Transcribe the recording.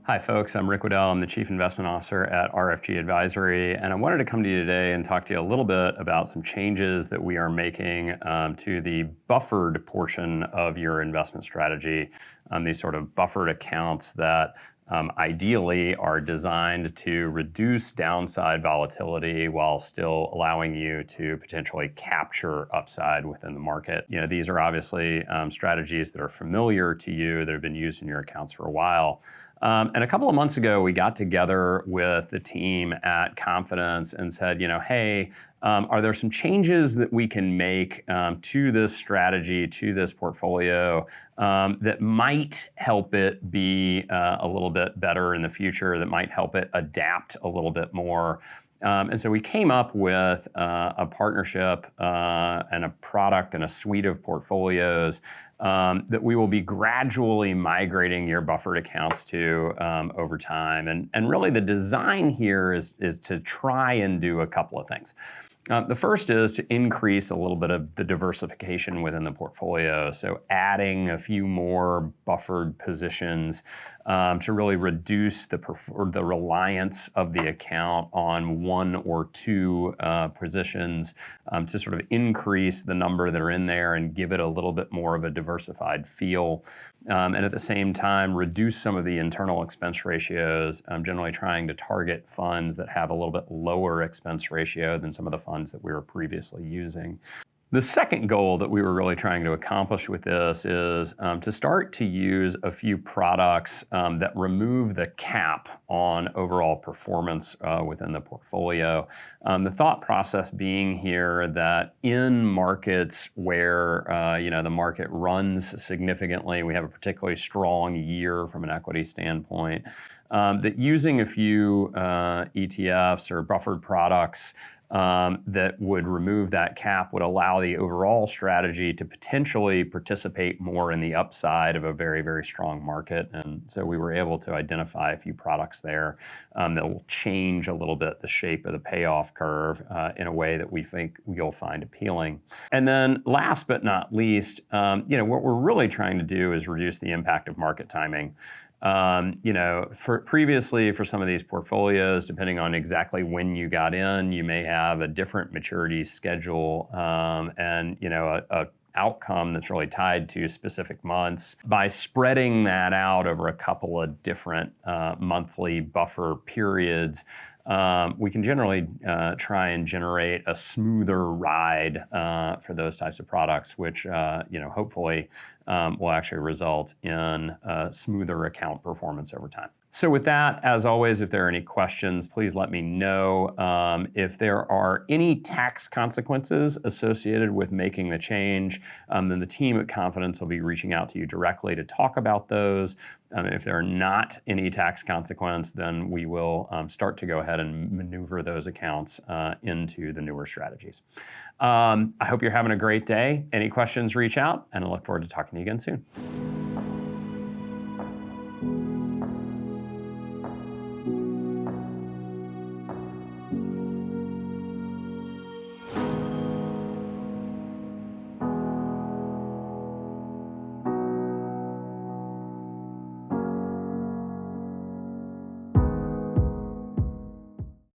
Hi folks, I'm Rick Wedell. I'm the Chief Investment Officer at RFG Advisory, and I wanted to come to you today and talk to you a little bit about some changes that we are making to the buffered portion of your investment strategy. These sort of buffered accounts that ideally are designed to reduce downside volatility while still allowing you to potentially capture upside within the market. These are obviously strategies that are familiar to you, that have been used in your accounts for a while. And a couple of months ago, we got together with the team at Confidence and said, hey, are there some changes that we can make to this strategy, to this portfolio, that might help it be a little bit better in the future, that might help it adapt a little bit more? And so we came up with a partnership and a product and a suite of portfolios that we will be gradually migrating your buffered accounts to over time. And really the design here is to try and do a couple of things. The first is to increase a little bit of the diversification within the portfolio. So adding a few more buffered positions to really reduce the reliance of the account on one or two positions, to sort of increase the number that are in there and give it a little bit more of a diversified feel. And at the same time, reduce some of the internal expense ratios, generally trying to target funds that have a little bit lower expense ratio than some of the funds that we were previously using. The second goal that we were really trying to accomplish with this is to start to use a few products that remove the cap on overall performance within the portfolio. The thought process being here that in markets where the market runs significantly, we have a particularly strong year from an equity standpoint, that using a few ETFs or buffered products that would remove that cap would allow the overall strategy to potentially participate more in the upside of a very, very strong market. And so we were able to identify a few products there that will change a little bit the shape of the payoff curve in a way that we think you'll find appealing. And then last but not least, what we're really trying to do is reduce the impact of market timing. Previously for some of these portfolios, depending on exactly when you got in, you may have a different maturity schedule and a outcome that's really tied to specific months. By spreading that out over a couple of different monthly buffer periods, we can generally try and generate a smoother ride for those types of products, which hopefully will actually result in smoother account performance over time. So with that, as always, if there are any questions, please let me know. If there are any tax consequences associated with making the change, then the team at Confidence will be reaching out to you directly to talk about those. If there are not any tax consequence, then we will start to go ahead and maneuver those accounts into the newer strategies. I hope you're having a great day. Any questions, reach out, and I look forward to talking to you again soon.